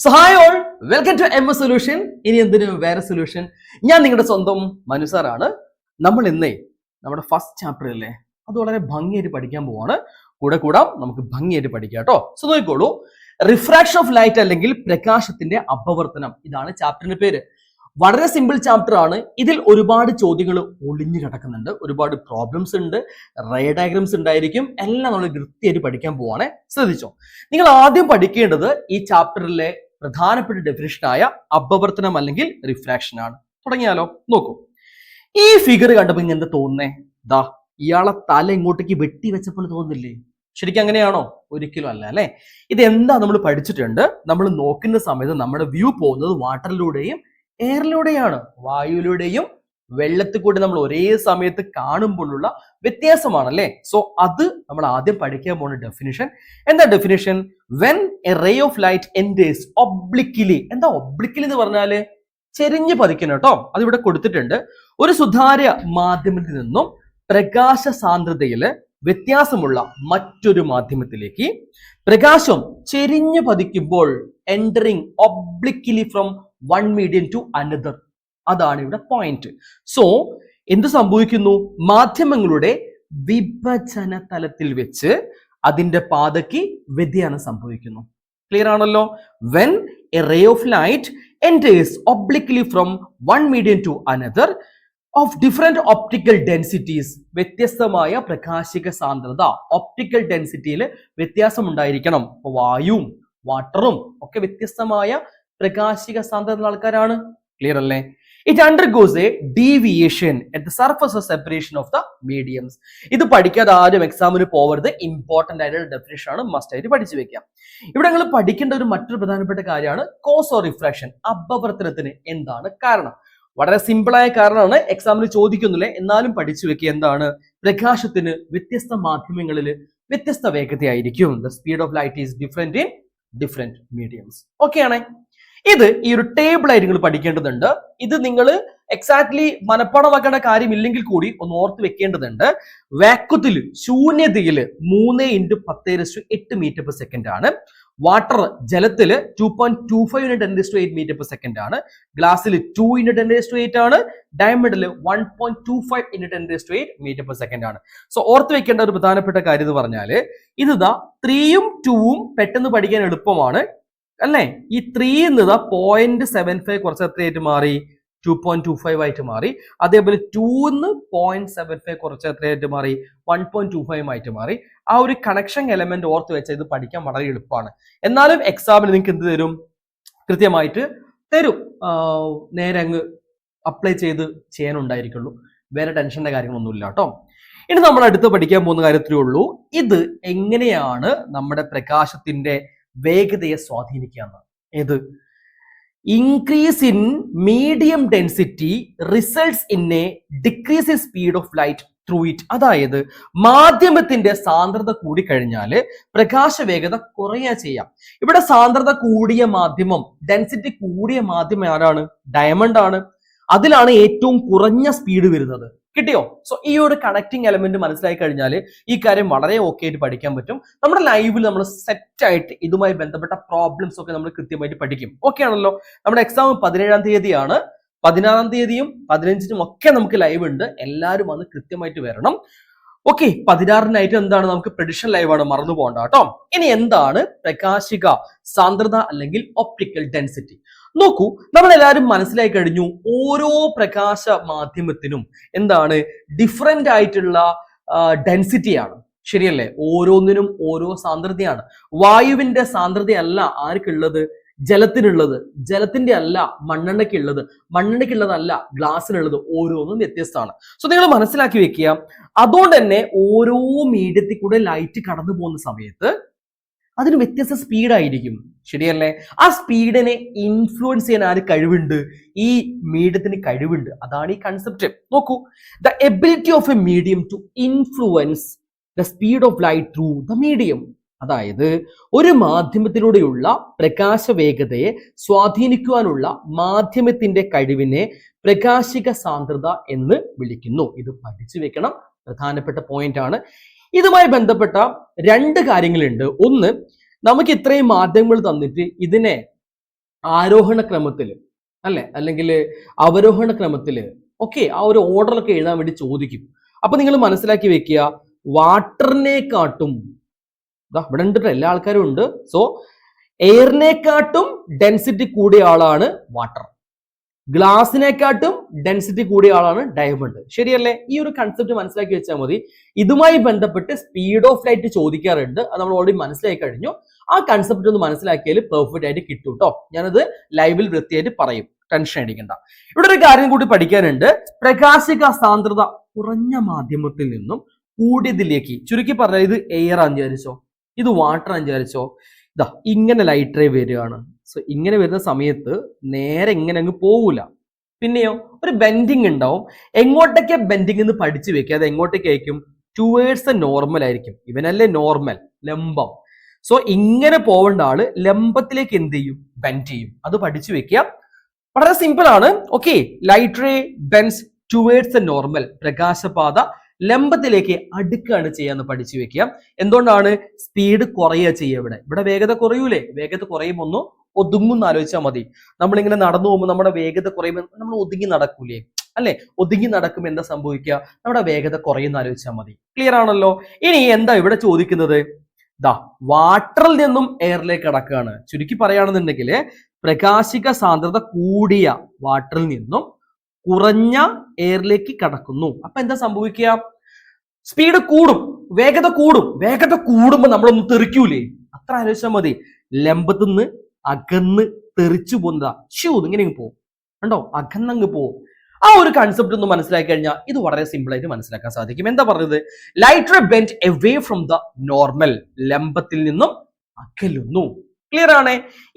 So hi all, welcome to M S solution. ഇനി എന്തിനു വേറെ സൊല്യൂഷൻ. ഞാൻ നിങ്ങളുടെ സ്വന്തം മനു സാറാണ്. നമ്മൾ ഇന്നേ നമ്മുടെ ഫസ്റ്റ് ചാപ്റ്റർ അല്ലേ, അത് വളരെ ഭംഗിയായിട്ട് പഠിക്കാൻ പോവാണ്. കൂടെ കൂടാം, നമുക്ക് ഭംഗിയായിട്ട് പഠിക്കാം കേട്ടോ. സോ നോക്കിക്കോളൂ, റിഫ്രാക്ഷൻ ഓഫ് ലൈറ്റ് അല്ലെങ്കിൽ പ്രകാശത്തിന്റെ അപവർത്തനം, ഇതാണ് ചാപ്റ്ററിന്റെ പേര്. വളരെ സിമ്പിൾ ചാപ്റ്റർ ആണ്. ഇതിൽ ഒരുപാട് ചോദ്യങ്ങൾ ഒളിഞ്ഞു കിടക്കുന്നുണ്ട്, ഒരുപാട് പ്രോബ്ലംസ് ഉണ്ട്, റേ ഡയഗ്രംസ് ഉണ്ടായിരിക്കും. എല്ലാം നമ്മൾ വൃത്തിയായിട്ട് പഠിക്കാൻ പോവാണ്. ശ്രദ്ധിച്ചോ, നിങ്ങൾ ആദ്യം പഠിക്കേണ്ടത് ഈ ചാപ്റ്ററിലെ പ്രധാനപ്പെട്ട ഡെഫിനിഷനായ അപവർത്തനം അല്ലെങ്കിൽ റിഫ്രാക്ഷൻ ആണ്. തുടങ്ങിയാലോ? നോക്കൂ, ഈ ഫിഗർ കണ്ടപ്പോൾ ഇങ്ങനെ തോന്നുന്നേ, ദാ ഇയാളെ തല ഇങ്ങോട്ടേക്ക് വെട്ടി വെച്ചപ്പോൾ തോന്നുന്നില്ലേ? ശരിക്കും അങ്ങനെയാണോ? ഒരിക്കലും അല്ല അല്ലെ. ഇത് എന്താ നമ്മൾ പഠിച്ചിട്ടുണ്ട്. നമ്മൾ നോക്കുന്ന സമയത്ത് നമ്മുടെ വ്യൂ പോകുന്നത് വാട്ടറിലൂടെയും എയറിലൂടെയാണ്, വായുവിലൂടെയും വെള്ളത്തിൽ കൂടി നമ്മൾ ഒരേ സമയത്ത് കാണുമ്പോഴുള്ള വ്യത്യാസമാണല്ലേ. സോ അത് നമ്മൾ ആദ്യം പഠിക്കാൻ പോകുന്ന ഡെഫിനിഷൻ. എന്താ definition? When a ray of light enters obliquely. എന്താ ഒബ്ലിക്വിലി എന്ന് പറഞ്ഞാല്? ചെരിഞ്ഞ് പതിക്കണം കേട്ടോ. അതിവിടെ കൊടുത്തിട്ടുണ്ട്. ഒരു സുതാര്യ മാധ്യമത്തിൽ നിന്നും പ്രകാശ സാന്ദ്രതയില് വ്യത്യാസമുള്ള മറ്റൊരു മാധ്യമത്തിലേക്ക് പ്രകാശം ചെരിഞ്ഞു പതിക്കുമ്പോൾ entering obliquely from one medium to another. അതാണ് ഇവിടെ പോയിന്റ്. സോ എന്ത് സംഭവിക്കുന്നു? മാധ്യമങ്ങളുടെ വിഭജന തലത്തിൽ വെച്ച് അതിന്റെ പാതയ്ക്ക് വ്യതിയാനം സംഭവിക്കുന്നു. ക്ലിയർ ആണല്ലോ? When a ray of light enters obliquely from one medium to another of different optical densities. വ്യത്യസ്തമായ പ്രകാശിക സാന്ദ്രത, ഒപ്റ്റിക്കൽ ഡെൻസിറ്റിയിൽ വ്യത്യാസം ഉണ്ടായിരിക്കണം. വായുവും വാട്ടറും ഒക്കെ വ്യത്യസ്തമായ പ്രകാശിക സാന്ദ്രത ആൾക്കാരാണ്. ക്ലിയർ അല്ലേ? It undergoes a deviation at the surface of separation of the mediums. ഇത് പഠിക്കാതെ ആരും എക്സാമിന് പോവരുത്. ഇമ്പോർട്ടന്റ് ആയിട്ടുള്ള ഡെഫിനിഷൻ ആണ്, മസ്റ്റ് ആയിട്ട് പഠിച്ചു വെക്കാം. ഇവിടെ നിങ്ങൾ പഠിക്കേണ്ട ഒരു മറ്റൊരു പ്രധാനപ്പെട്ട കാര്യമാണ് കോസ് ഓർ റിഫ്രാക്ഷൻ. അപവർത്തനത്തിന് എന്താണ് കാരണം? വളരെ സിമ്പിളായ കാരണമാണ്, എക്സാമിന് ചോദിക്കുന്നില്ല, എന്നാലും പഠിച്ചു വെക്കുക. എന്താണ്? പ്രകാശത്തിന് വ്യത്യസ്ത മാധ്യമങ്ങളിൽ വ്യത്യസ്ത വേഗതയായിരിക്കും. The speed of light is different in different mediums. Okay ആണേ? ഇത് ഈ ഒരു ടേബിൾ ആയിട്ട് നിങ്ങൾ പഠിക്കേണ്ടതുണ്ട്. ഇത് നിങ്ങൾ എക്സാക്ട്ലി മനപ്പാടമാക്കേണ്ട കാര്യമില്ലെങ്കിൽ കൂടി ഒന്ന് ഓർത്ത് വെക്കേണ്ടതുണ്ട്. വാക്വത്തിൽ, ശൂന്യതയിൽ 3x10⁸ മീറ്റർ പെർ സെക്കൻഡ് ആണ്. വാട്ടർ, ജലത്തില് 2.25 × 10⁸ മീറ്റർ പെർ സെക്കൻഡ് ആണ്. ഗ്ലാസ്സിൽ 2 × 10⁸ ആണ്. ഡയമണ്ടിൽ 1.25 × 10⁸ മീറ്റർ പെർ സെക്കൻഡ് ആണ്. സോ ഓർത്ത് വെക്കേണ്ട ഒരു പ്രധാനപ്പെട്ട കാര്യം എന്ന് പറഞ്ഞാല്, ഇതാ 3ഉം 2ഉം പെട്ടെന്ന് പഠിക്കാൻ എളുപ്പമാണ് അല്ലേ. ഈ 3 എന്നത് 0.75 കുറച്ച് എത്രയായിട്ട് മാറി? 2.25 ആയിട്ട് മാറി. അതേപോലെ 2 0.75 കുറച്ച് എത്രയായിട്ട് മാറി? 1.25 ആയിട്ട് മാറി. ആ ഒരു കണക്ഷൻ എലമെന്റ് ഓർത്ത് വെച്ചാൽ ഇത് പഠിക്കാൻ വളരെ എളുപ്പമാണ്. എന്നാലും എക്സാമിന് നിങ്ങൾക്ക് എന്ത് തരും? കൃത്യമായിട്ട് തരും. നേരെ അങ്ങ് അപ്ലൈ ചെയ്ത് ചെയ്യാനുണ്ടായിരിക്കുള്ളൂ. വേറെ ടെൻഷന്റെ കാര്യങ്ങളൊന്നുമില്ല കേട്ടോ. ഇനി നമ്മൾ അടുത്ത് പഠിക്കാൻ പോകുന്ന കാര്യത്തിലേ ഉള്ളൂ, ഇത് എങ്ങനെയാണ് നമ്മുടെ പ്രകാശത്തിന്റെ വേഗതയെ സ്വാധീനിക്കുക. ഏത്? Increase in medium density results in A decrease in speed of light through it. അതായത് മാധ്യമത്തിന്റെ സാന്ദ്രത കൂടിക്കഴിഞ്ഞാല് പ്രകാശ വേഗത കുറയാ ചെയ്യാം. ഇവിടെ സാന്ദ്രത കൂടിയ മാധ്യമം, ഡെൻസിറ്റി കൂടിയ മാധ്യമം ആരാണ്? ഡയമണ്ട് ആണ്. അതിലാണ് ഏറ്റവും കുറഞ്ഞ സ്പീഡ് വരുന്നത്. കിട്ടിയോ? സോ ഈ ഒരു കണക്റ്റിംഗ് എലമെന്റ് മനസ്സിലായി കഴിഞ്ഞാൽ ഈ കാര്യം വളരെ ഓക്കെ ആയിട്ട് പഠിക്കാൻ പറ്റും. നമ്മുടെ ലൈവിൽ നമ്മൾ സെറ്റ് ആയിട്ട് ഇതുമായി ബന്ധപ്പെട്ട പ്രോബ്ലംസ് ഒക്കെ നമ്മൾ കൃത്യമായിട്ട് പഠിക്കും. ഓക്കെ ആണല്ലോ? നമ്മുടെ എക്സാം 17-ാം തീയതിയാണ്. 16-ാം തീയതിയും 15-നും ഒക്കെ നമുക്ക് ലൈവ് ഉണ്ട്. എല്ലാവരും അത് കൃത്യമായിട്ട് വരണം. ഓക്കെ, 16-നായിട്ട് എന്താണ്? നമുക്ക് പ്രെഡിക്ഷൻ ലൈവാണ്, മറന്നു പോകണ്ട കേട്ടോ. ഇനി എന്താണ് പ്രകാശിക സാന്ദ്രത അല്ലെങ്കിൽ ഒപ്റ്റിക്കൽ ഡെൻസിറ്റി? നോക്കൂ, നമ്മൾ എല്ലാവരും മനസ്സിലാക്കി കഴിഞ്ഞു, ഓരോ പ്രകാശ മാധ്യമത്തിനും എന്താണ്? ഡിഫറെന്റ് ആയിട്ടുള്ള ഡെൻസിറ്റിയാണ്. ശരിയല്ലേ? ഓരോന്നിനും ഓരോ സാന്ദ്രതയാണ്. വായുവിന്റെ സാന്ദ്രതയല്ല ആർക്കുള്ളത്? ജലത്തിനുള്ളത്. ജലത്തിന്റെ അല്ല മണ്ണെണ്ണയ്ക്കുള്ളത്. മണ്ണെണ്ണയ്ക്കുള്ളതല്ല ഗ്ലാസ്സിനുള്ളത്. ഓരോന്നും വ്യത്യസ്തമാണ്. സോ നിങ്ങൾ മനസ്സിലാക്കി വെക്കുക. അതുകൊണ്ട് തന്നെ ഓരോ മീഡിയത്തിൽ കൂടെ ലൈറ്റ് കടന്നു പോകുന്ന സമയത്ത് അതിന് വ്യത്യസ്ത സ്പീഡായിരിക്കും. ശരിയല്ലേ? ആ സ്പീഡിനെ ഇൻഫ്ലുവൻസ് ചെയ്യാൻ ആര് കഴിവുണ്ട്? ഈ മീഡിയത്തിന് കഴിവുണ്ട്. അതാണ് ഈ കൺസെപ്റ്റ്. നോക്കൂ, the ability of a medium to influence the speed of light through the medium. അതായത് ഒരു മാധ്യമത്തിലൂടെയുള്ള പ്രകാശ വേഗതയെ സ്വാധീനിക്കുവാനുള്ള മാധ്യമത്തിന്റെ കഴിവിനെ പ്രകാശിക സാന്ദ്രത എന്ന് വിളിക്കുന്നു. ഇത് പഠിച്ചു വെക്കണം, പ്രധാനപ്പെട്ട പോയിന്റ് ആണ്. ഇതുമായി ബന്ധപ്പെട്ട രണ്ട് കാര്യങ്ങളുണ്ട്. ഒന്ന്, നമുക്ക് ഇത്രയും മാധ്യമങ്ങൾ തന്നിട്ട് ഇതിനെ ആരോഹണ ക്രമത്തിൽ അല്ലെ, അല്ലെങ്കിൽ അവരോഹണ ക്രമത്തിൽ ഓക്കെ, ആ ഒരു ഓർഡറൊക്കെ എഴുതാൻ വേണ്ടി ചോദിക്കും. അപ്പൊ നിങ്ങൾ മനസ്സിലാക്കി വെക്കുക, വാട്ടറിനെക്കാട്ടും ഇവിടെ ഉണ്ട്, എല്ലാ ആൾക്കാരും ഉണ്ട്. സോ എയറിനെക്കാട്ടും ഡെൻസിറ്റി കൂടിയ ആളാണ് വാട്ടർ, ഗ്ലാസിനെക്കാട്ടും ഡെൻസിറ്റി കൂടിയ ആളാണ് ഡയമണ്ട്. ശരിയല്ലേ? ഈ ഒരു കൺസെപ്റ്റ് മനസ്സിലാക്കി വെച്ചാൽ മതി. ഇതുമായി ബന്ധപ്പെട്ട് സ്പീഡ് ഓഫ് ലൈറ്റ് ചോദിക്കാറുണ്ട്, അത് നമ്മൾ ഓൾറെഡി മനസ്സിലാക്കി കഴിഞ്ഞു. ആ കൺസെപ്റ്റ് ഒന്ന് മനസ്സിലാക്കിയാൽ പെർഫെക്റ്റ് ആയിട്ട് കിട്ടും കേട്ടോ. ഞാനത് ലൈവിൽ വൃത്തിയായിട്ട് പറയും, ടെൻഷൻ അടിക്കണ്ട. ഇവിടെ ഒരു കാര്യം കൂടി പഠിക്കാനുണ്ട്. പ്രകാശിക സാന്ദ്രത കുറഞ്ഞ മാധ്യമത്തിൽ നിന്നും കൂടിയതിലേക്ക്, ചുരുക്കി പറഞ്ഞാൽ ഇത് എയർ ആണെന്ന് വിചാരിച്ചോ, ഇത് വാട്ടർ ആണെന്ന് വിചാരിച്ചോ, ഇതാ ഇങ്ങനെ ലൈറ്റ് റേ വരികയാണ്. സോ ഇങ്ങനെ വരുന്ന സമയത്ത് നേരെ ഇങ്ങനെ അങ്ങ് പോകൂല, പിന്നെയോ ഒരു ബെൻഡിങ് ഉണ്ടാവും. എങ്ങോട്ടൊക്കെ ബെൻഡിങ് എന്ന് പഠിച്ചു വെക്കുക, അത് എങ്ങോട്ടേക്കായിരിക്കും? ടുവേഴ്സ് നോർമൽ ആയിരിക്കും. ഇവനല്ലേ നോർമൽ, ലംബം. സോ ഇങ്ങനെ പോവേണ്ട ആള് ലംബത്തിലേക്ക് എന്ത് ചെയ്യും? ബെൻഡ് ചെയ്യും. അത് പഠിച്ചു വെക്കുക, വളരെ സിമ്പിൾ ആണ്. Okay, light ray bends towards normal, പ്രകാശപാത ലംബത്തിലേക്ക് അടുക്കാണ് ചെയ്യാന്ന് പഠിച്ചു വെക്കുക. എന്തുകൊണ്ടാണ്? സ്പീഡ് കുറയുക ചെയ്യുക. ഇവിടെ വേഗത കുറയൂലേ? വേഗത കുറയുമ്പോൾ ഒതുങ്ങുന്ന ആലോചിച്ചാൽ മതി. നമ്മളിങ്ങനെ നടന്നു പോകുമ്പോൾ നമ്മുടെ വേഗത കുറയുമ്പോൾ നമ്മൾ ഒതുങ്ങി നടക്കൂലേ, അല്ലെ? ഒതുങ്ങി നടക്കുമ്പോൾ എന്താ സംഭവിക്കുക? നമ്മുടെ വേഗത കുറയുന്ന ആലോചിച്ചാൽ മതി. ക്ലിയർ ആണല്ലോ? ഇനി എന്താ ഇവിടെ ചോദിക്കുന്നത്? വാട്ടറിൽ നിന്നും എയറിലേക്ക് കടക്കുകയാണ്. ചുരുക്കി പറയുകയാണെന്നുണ്ടെങ്കിൽ പ്രകാശിക സാന്ദ്രത കൂടിയ വാട്ടറിൽ നിന്നും കുറഞ്ഞ എയറിലേക്ക് കടക്കുന്നു. അപ്പൊ എന്താ സംഭവിക്കുക? സ്പീഡ് കൂടും, വേഗത കൂടും. വേഗത കൂടുമ്പോൾ നമ്മളൊന്ന് തെറിക്കൂലേ? അത്ര ആലോചിച്ചാൽ മതി. ലംബത്തുനിന്ന് അകന്ന് തെറിച്ചു പോകുന്നതാ, ഇങ്ങനെ പോകും കണ്ടോ, അകന്നങ്ങ് പോകും. ആ ഒരു കൺസെപ്റ്റ് ഒന്ന് മനസ്സിലാക്കി കഴിഞ്ഞാൽ ഇത് വളരെ സിമ്പിൾ ആയിട്ട് മനസ്സിലാക്കാൻ സാധിക്കും. എന്താ പറഞ്ഞത്? Light ray bend away from the normal, ലംബത്തിൽ നിന്നും അകലുന്നു. ക്ലിയർ ആണ്?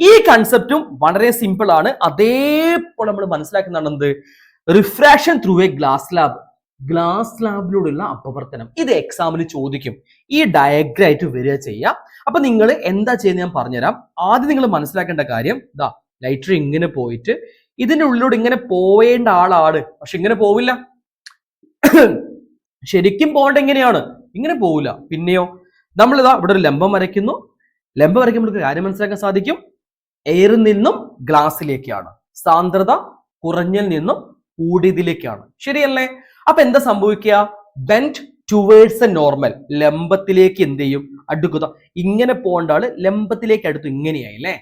ഈ കൺസെപ്റ്റും വളരെ സിമ്പിൾ ആണ്. അതേപോലെ നമ്മൾ മനസ്സിലാക്കുന്നതാണ് എന്ത്? Refraction through a glass slab, glass സ്ലാബിലൂടെയുള്ള അപവർത്തനം. ഇത് എക്സാമിന് ചോദിക്കും. ഈ ഡയഗ്രം ആയിട്ട് വരിക ചെയ്യാം. അപ്പൊ നിങ്ങൾ എന്താ ചെയ്യുന്നത് ഞാൻ പറഞ്ഞുതരാം. ആദ്യം നിങ്ങൾ മനസ്സിലാക്കേണ്ട കാര്യം, ലൈറ്റ് റേ ഇങ്ങനെ പോയിട്ട് ഇതിന്റെ ഉള്ളിലൂടെ ഇങ്ങനെ പോവേണ്ട ആളാണ്, പക്ഷെ ഇങ്ങനെ പോവില്ല. ശരിക്കും പോകേണ്ട എങ്ങനെയാണ്? ഇങ്ങനെ പോവില്ല. പിന്നെയോ നമ്മളിതാ ഇവിടെ ഒരു ലംബം വരയ്ക്കുന്നു. ലംബം വരയ്ക്കുമ്പോൾ നമുക്ക് കാര്യം മനസ്സിലാക്കാൻ സാധിക്കും. എയറിൽ നിന്നും ഗ്ലാസിലേക്കാണ്, സാന്ദ്രത കുറഞ്ഞിൽ നിന്നും കൂടിയതിലേക്കാണ്. ശരിയല്ലേ? അപ്പൊ എന്താ സംഭവിക്കുക? ബെൻഡ് ടുവേഴ്സ് എ നോർമൽ, ലംബത്തിലേക്ക് എന്ത് ചെയ്യും? അടുക്കുക. ഇങ്ങനെ പോകേണ്ട ആള് ലംബത്തിലേക്ക് അടുത്തു, ഇങ്ങനെയായി അല്ലേ?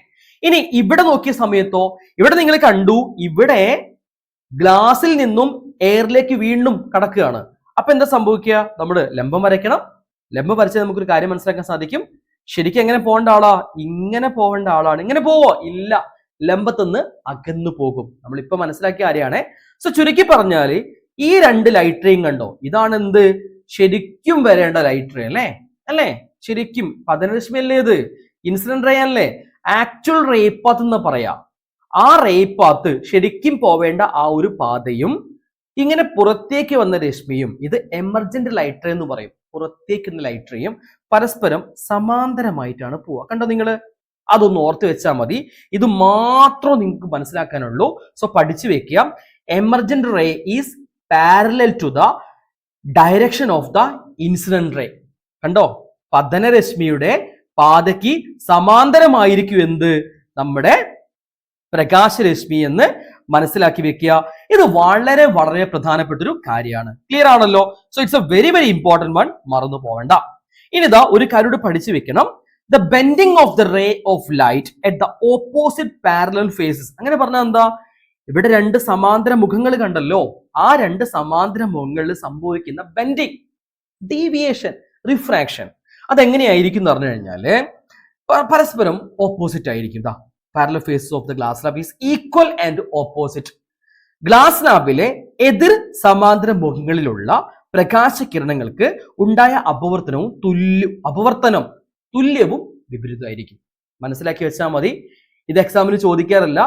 ഇനി ഇവിടെ നോക്കിയ സമയത്തോ, ഇവിടെ നിങ്ങൾ കണ്ടു, ഇവിടെ ഗ്ലാസിൽ നിന്നും എയറിലേക്ക് വീണ്ടും കടക്കുകയാണ്. അപ്പൊ എന്താ സംഭവിക്കുക? നമ്മൾ ലംബം വരയ്ക്കണം. ലംബം വരച്ചാൽ നമുക്കൊരു കാര്യം മനസ്സിലാക്കാൻ സാധിക്കും. ശരിക്കും എങ്ങനെ പോകേണ്ട ആളാ? ഇങ്ങനെ പോകേണ്ട ആളാണ്. ഇങ്ങനെ പോവോ? ഇല്ല, ലംബത്തുനിന്ന് അകന്നു പോകും. നമ്മളിപ്പോ മനസ്സിലാക്കിയ കാര്യമാണ്. സോ ചുരുക്കി പറഞ്ഞാല് ഈ രണ്ട് ലൈറ്റ് റേയും കണ്ടോ, ഇതാണ് എന്ത്? ശരിക്കും വരേണ്ട ലൈറ്റ് റേ അല്ലേ? ശരിക്കും പതനരശ്മി അല്ലേ ഇത്? ഇൻസിഡന്റ് റേ അല്ലേ? ആക്ച്വൽ റേ പാത്ത് എന്ന് പറയാം. ആ റേ പാത്ത് ശരിക്കും പോവേണ്ട ആ ഒരു പാതയും ഇങ്ങനെ പുറത്തേക്ക് വന്ന രശ്മിയും, ഇത് എമർജന്റ് ലൈറ്റ് റേ എന്ന് പറയും. പുറത്തേക്ക് ലൈറ്റ് റേയും പരസ്പരം സമാന്തരമായിട്ടാണ് പോവുക. കണ്ടോ നിങ്ങൾ? അതൊന്ന് ഓർത്ത് വെച്ചാൽ മതി. ഇത് മാത്രം നിങ്ങൾക്ക് മനസ്സിലാക്കാനുള്ളൂ. സോ പഠിച്ചു വെക്കുക. Emergent ray is parallel to the direction of the incident ray. കണ്ടോ? പതനരശ്മിയുടെ പാതയ്ക്ക് സമാന്തരമായിരിക്കും എന്ത്? നമ്മുടെ പ്രകാശരശ്മി എന്ന് മനസ്സിലാക്കി വെക്കുക. ഇത് വളരെ വളരെ പ്രധാനപ്പെട്ട ഒരു കാര്യമാണ്. ക്ലിയർ ആണല്ലോ? So it's a very very important one, മറന്നു പോവേണ്ട. ഇനിതാ ഒരു കാര്യം പഠിച്ചു വെക്കണം. The bending of the ray of light at the opposite parallel faces. അങ്ങനെ പറഞ്ഞാൽ എന്താ? ഇവിടെ രണ്ട് സമാന്തര മുഖങ്ങൾ കണ്ടല്ലോ, ആ രണ്ട് സമാന്തര മുഖങ്ങളിൽ സംഭവിക്കുന്ന ബെൻഡിങ്, ഡീവിയേഷൻ, റിഫ്രാക്ഷൻ, അതെങ്ങനെയായിരിക്കും എന്ന് പറഞ്ഞു കഴിഞ്ഞാല് പരസ്പരം ഓപ്പോസിറ്റ് ആയിരിക്കും. Parallel faces of the glass slab is equal and opposite. Glass സ്ലാബിലെ എതിർ സമാന്തര മുഖങ്ങളിലുള്ള പ്രകാശകിരണങ്ങൾക്ക് ഉണ്ടായ അപവർത്തനം തുല്യവും വിപരീതമായിരിക്കും. മനസ്സിലാക്കി വെച്ചാൽ മതി. ഇത് എക്സാമിന് ചോദിക്കാറില്ല.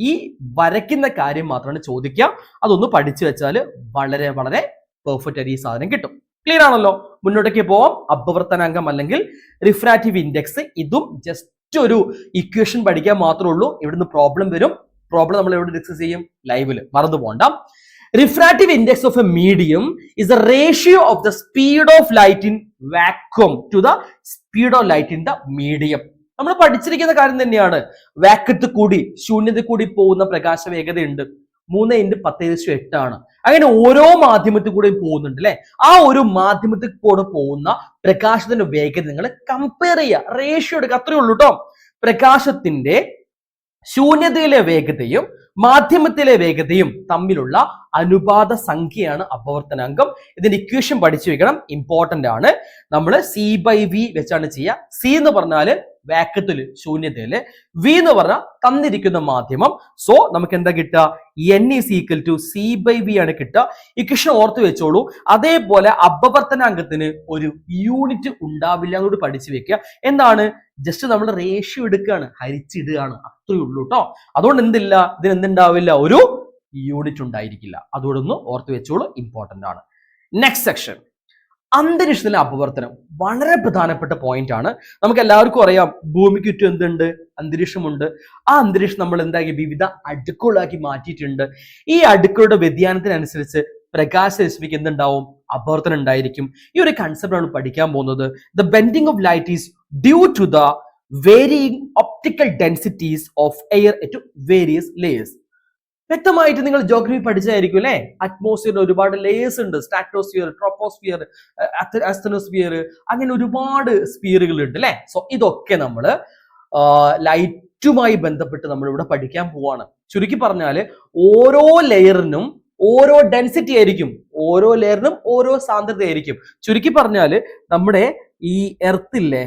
ഈ വരയ്ക്കുന്ന കാര്യം മാത്രമാണ് ചോദിക്കുക. അതൊന്ന് പഠിച്ചു വെച്ചാൽ വളരെ വളരെ പെർഫെക്റ്റ് ആയിട്ട് ഈ സാധനം കിട്ടും. ക്ലിയർ ആണല്ലോ? മുന്നോട്ടേക്ക് പോവാം. അപവർത്തനാങ്കം അല്ലെങ്കിൽ റിഫ്രാക്റ്റീവ് ഇൻഡെക്സ്, ഇതും ജസ്റ്റ് ഒരു ഇക്വേഷൻ പഠിക്കാൻ മാത്രമേ ഉള്ളൂ. ഇവിടുന്ന് പ്രോബ്ലം വരും. പ്രോബ്ലം നമ്മൾ എവിടെ ഡിസ്കസ് ചെയ്യും? ലൈവില്, മറന്നു പോകണ്ട. Refractive index of a medium is the ratio of the speed of light in vacuum to the speed of light in the medium. നമ്മൾ പഠിച്ചിരിക്കുന്ന കാര്യം തന്നെയാണ്. വാക്കത്ത് കൂടി ശൂന്യത കൂടി പോകുന്ന പ്രകാശ വേഗതയുണ്ട്. 3 × 10⁸ അങ്ങനെ ഓരോ മാധ്യമത്തിൽ കൂടെ പോകുന്നുണ്ട് അല്ലെ. ആ ഒരു മാധ്യമത്തിൽ കൂടെ പോകുന്ന പ്രകാശത്തിന്റെ വേഗത നിങ്ങൾ കമ്പയർ ചെയ്യുക, റേഷ്യോ എടുക്കുക, അത്രയേ ഉള്ളൂ കേട്ടോ. പ്രകാശത്തിന്റെ ശൂന്യതയിലെ വേഗതയും മാധ്യമത്തിലെ വേഗതയും തമ്മിലുള്ള അനുപാത സംഖ്യയാണ് അപവർത്തനാങ്കം. ഇതിന്റെ ഇക്വേഷൻ പഠിച്ചു വെക്കണം, ഇമ്പോർട്ടന്റ് ആണ്. നമ്മൾ C/V വെച്ചാണ് ചെയ്യുക. സി എന്ന് പറഞ്ഞാല് വാക്കത്തില് ശൂന്യതയില്, വി എന്ന് പറഞ്ഞാൽ തന്നിരിക്കുന്ന മാധ്യമം. സോ നമുക്ക് എന്താ കിട്ടുക? N = C/V ആണ് കിട്ടുക. ഇക്വേഷൻ ഓർത്ത് വെച്ചോളൂ. അതേപോലെ അപവർത്തനാങ്കത്തിന് ഒരു യൂണിറ്റ് ഉണ്ടാവില്ല എന്നോട് പഠിച്ചു വെക്കുക. എന്താണ്? ജസ്റ്റ് നമ്മൾ റേഷ്യോ എടുക്കുകയാണ്, ഹരിച്ചിടുകയാണ്, അത്രയേ ഉള്ളൂ കേട്ടോ. അതുകൊണ്ട് എന്തില്ല, ഇതിന് എന്തുണ്ടാവില്ല? ഒരു യൂണിറ്റ് ഉണ്ടായിരിക്കില്ല. അതുകൊണ്ടൊന്ന് ഓർത്ത് വെച്ചോളൂ, ഇമ്പോർട്ടന്റ് ആണ്. നെക്സ്റ്റ് സെക്ഷൻ, അന്തരീക്ഷത്തിലെ അപവർത്തനം. വളരെ പ്രധാനപ്പെട്ട പോയിന്റ് ആണ്. നമുക്ക് എല്ലാവർക്കും അറിയാം, ഭൂമിക്ക് ചുറ്റും എന്തുണ്ട്? അന്തരീക്ഷമുണ്ട്. ആ അന്തരീക്ഷം നമ്മൾ എന്താക്കി? വിവിധ അടുക്കുകളാക്കി മാറ്റിയിട്ടുണ്ട്. ഈ അടുക്കളുടെ വ്യതിയാനത്തിനനുസരിച്ച് പ്രകാശരശ്മിക്ക് എന്തുണ്ടാവും? അപവർത്തനം ഉണ്ടായിരിക്കും. ഈ ഒരു കൺസെപ്റ്റ് ആണ് പഠിക്കാൻ പോകുന്നത്. The bending of light is due to the varying optical densities of air at various layers. വ്യക്തമായിട്ട് നിങ്ങൾ ജോഗ്രഫി പഠിച്ചായിരിക്കും അല്ലെ. അറ്റ്മോസ്ഫിയറിൽ ഒരുപാട് ലേയേഴ്സ് ഉണ്ട്. സ്ട്രാറ്റോസ്ഫിയർ, ട്രോപ്പോസ്ഫിയർ, അസ്തനോസ്ഫിയർ, അങ്ങനെ ഒരുപാട് സ്ഫിയറുകൾ ഉണ്ട് അല്ലെ. സോ ഇതൊക്കെ നമ്മൾ ലൈറ്റുമായി ബന്ധപ്പെട്ട് നമ്മൾ ഇവിടെ പഠിക്കാൻ പോവാണ്. ചുരുക്കി പറഞ്ഞാല് ഓരോ ലെയറിനും ഓരോ ഡെൻസിറ്റി ആയിരിക്കും, ഓരോ ലെയറിനും ഓരോ സാന്ദ്രത ആയിരിക്കും. ചുരുക്കി പറഞ്ഞാല് നമ്മുടെ ഈ എർത്തില്ലേ,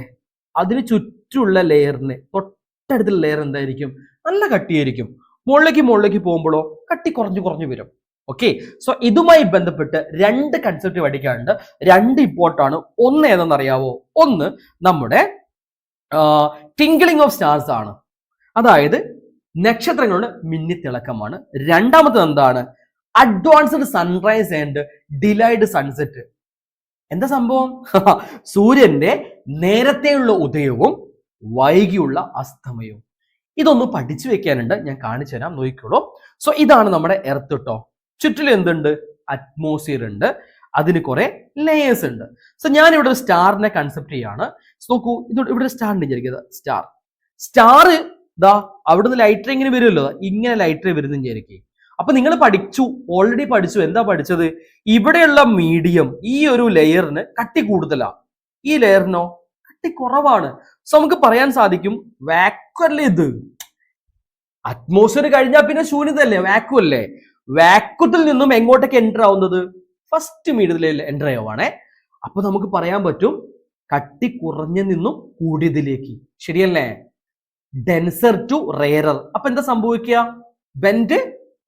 അതിന് ചുറ്റുമുള്ള ലെയറിന് തൊട്ടടുത്തുള്ള ലെയർ എന്തായിരിക്കും? നല്ല കട്ടിയായിരിക്കും. മുകളിലേക്ക് പോകുമ്പോഴോ കട്ടി കുറഞ്ഞു വരും. ഓക്കെ, സോ ഇതുമായി ബന്ധപ്പെട്ട് 2 കൺസെപ്റ്റ് പഠിക്കാനുണ്ട്. 2 ഇമ്പോർട്ടൻ്റ് ആണ്. ഒന്ന് ഏതെന്നറിയാവോ? ഒന്ന് നമ്മുടെ ടിങ്കിളിംഗ് ഓഫ് സ്റ്റാർസ് ആണ്, അതായത് നക്ഷത്രങ്ങളുടെ മിന്നിത്തിളക്കമാണ്. രണ്ടാമത് എന്താണ്? Advanced sunrise and delayed sunset. എന്താ സംഭവം? സൂര്യന്റെ നേരത്തെയുള്ള ഉദയവും വൈകിയുള്ള അസ്തമയവും. ഇതൊന്ന് പഠിച്ചു വെക്കാനുണ്ട്, ഞാൻ കാണിച്ചു തരാം, നോക്കിക്കോളൂ. സോ ഇതാണ് നമ്മുടെ എർത്ത് കേട്ടോ. ചുറ്റിലും എന്തുണ്ട്? അറ്റ്മോസ്ഫിയർ ഉണ്ട്, അതിന് കുറെ ലേയേഴ്സ് ഉണ്ട്. സോ ഞാൻ ഇവിടെ ഒരു സ്റ്റാറിനെ കൺസെപ്റ്റ് ചെയ്യാണ്. നോക്കൂ, ഇവിടെ സ്റ്റാർ വിചാരിക്കുക. സ്റ്റാർ ദാ അവിടുന്ന് ലൈറ്റ് ഇങ്ങനെ വരുമല്ലോ, ഇങ്ങനെ ലൈറ്റ് വരുന്ന വിചാരിക്കുക. അപ്പൊ നിങ്ങൾ ഓൾറെഡി പഠിച്ചു. എന്താ പഠിച്ചത്? ഇവിടെയുള്ള മീഡിയം ഈ ഒരു ലെയറിന് കട്ടി കൂടുതലാ, ഈ ലെയറിനോ കട്ടി കുറവാണ്. സോ നമുക്ക് പറയാൻ സാധിക്കും വാക്വം അല്ലേ ഇത്. അറ്റ്മോസ്ഫിയർ കഴിഞ്ഞാൽ പിന്നെ ശൂന്യതല്ലേ, വാക്വം അല്ലേ. വാക്വത്തിൽ നിന്നും എങ്ങോട്ടേക്ക് എൻ്റർ ആവുന്നത്? ഫസ്റ്റ് മീഡിയത്തിൽ എൻ്റർ ആവുകയാണേ. അപ്പൊ നമുക്ക് പറയാൻ പറ്റും കട്ടി കുറഞ്ഞ നിന്നും കൂടിയതിലേക്ക്. ശരിയല്ലേ? Denser to rarer. അപ്പൊ എന്താ സംഭവിക്കുക? ബെൻഡ്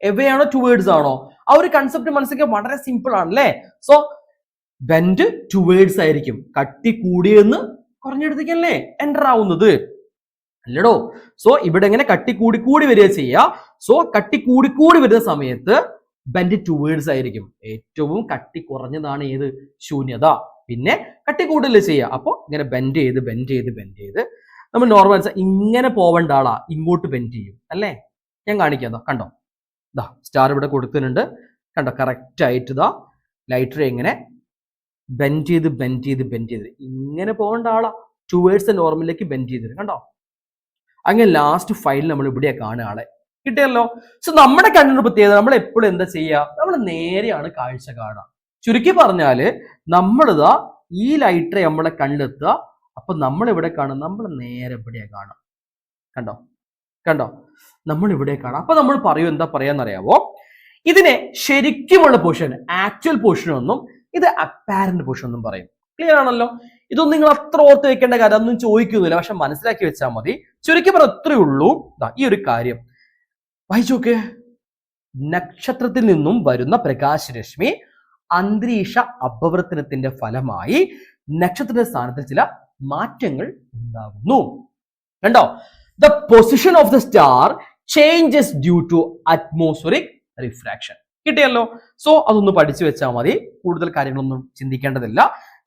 എവേ ആണോ ടുവേർഡ്സ് ആണോ? ആ ഒരു കൺസെപ്റ്റ് മനസ്സിലാക്കാൻ വളരെ സിമ്പിൾ ആണല്ലേ. സോ ബെൻഡ് ടുവേർഡ്സ് ആയിരിക്കും. കട്ടി കൂടിയെന്ന് കുറഞ്ഞെടുത്തേക്കല്ലേ എൻ്റർ ആവുന്നത്, അല്ലടോ. സോ ഇവിടെ എങ്ങനെ കട്ടി കൂടി വരിക ചെയ്യുക. സോ കട്ടി കൂടി വരുന്ന സമയത്ത് ബെൻഡ് ടുവേർഡ്സ് ആയിരിക്കും. ഏറ്റവും കട്ടി കുറഞ്ഞതാണ് ഏത്? ശൂന്യത. പിന്നെ കട്ടി കൂടുതൽ ചെയ്യുക. അപ്പോൾ ഇങ്ങനെ ബെൻഡ് ചെയ്ത് നമ്മൾ നോർമൽ ഇങ്ങനെ പോവേണ്ട ആളാ ഇങ്ങോട്ട് ബെൻഡ് ചെയ്യും അല്ലേ. ഞാൻ കാണിക്കാം. കണ്ടോ, ഇതാ സ്റ്റാർ ഇവിടെ കൊടുത്തിട്ടുണ്ട്. കണ്ടോ, കറക്റ്റ് ആയിട്ട് ഇതാ ലൈറ്റർ എങ്ങനെ ബെൻഡ് ചെയ്ത് ഇങ്ങനെ പോകേണ്ട ആളാ ടുവേർഡ്സ് നോർമലിലേക്ക് ബെൻഡ് ചെയ്ത്. കണ്ടോ, അങ്ങനെ ലാസ്റ്റ് ഫൈൽ നമ്മൾ ഇവിടെ കാണുക ആളെ. കിട്ടിയല്ലോ. സോ നമ്മുടെ കണ്ണിന് പ്രത്യേകത, നമ്മൾ എപ്പോഴും എന്താ ചെയ്യുക? നമ്മൾ നേരെയാണ് കാഴ്ച കാണുക. ചുരുക്കി പറഞ്ഞാല് നമ്മളിതാ ഈ ലൈറ്ററെ നമ്മളെ കണ്ടെത്തുക. അപ്പൊ നമ്മൾ ഇവിടെ കാണും, നമ്മൾ നേരെ ഇവിടെ കാണാം. കണ്ടോ, നമ്മൾ ഇവിടെ കാണാം. അപ്പൊ നമ്മൾ പറയും, എന്താ പറയാന്നറിയാവോ? ഇതിനെ ശരിക്കുമുള്ള പോർഷൻ, ആക്ച്വൽ പോർഷൻ ഒന്നും, ഇത് അപ്പാരന്റ് പോർഷൻ ഒന്നും പറയും. ക്ലിയർ ആണല്ലോ? ഇതൊന്നും നിങ്ങൾ അത്ര ഓർത്ത് വെക്കേണ്ട കാര്യം, അതൊന്നും ചോദിക്കുന്നില്ല, പക്ഷെ മനസ്സിലാക്കി വെച്ചാൽ മതി. ചുരുക്കി പറഞ്ഞ അത്രയേ ഉള്ളൂ. ഈ ഒരു കാര്യം വായിച്ചോക്ക്. നക്ഷത്രത്തിൽ നിന്നും വരുന്ന പ്രകാശരശ്മി അന്തരീക്ഷ അപവർത്തനത്തിന്റെ ഫലമായി നക്ഷത്രത്തിന്റെ സ്ഥാനത്തിൽ ചില മാറ്റങ്ങൾ ഉണ്ടാകുന്നു. കണ്ടോ, the position of the star changes due to atmospheric refraction. കിട്ടിയല്ലോ. സോ അതൊന്ന് പഠിച്ചു വെച്ചാൽ മതി, കൂടുതൽ കാര്യങ്ങളൊന്നും ചിന്തിക്കേണ്ടതില്ല,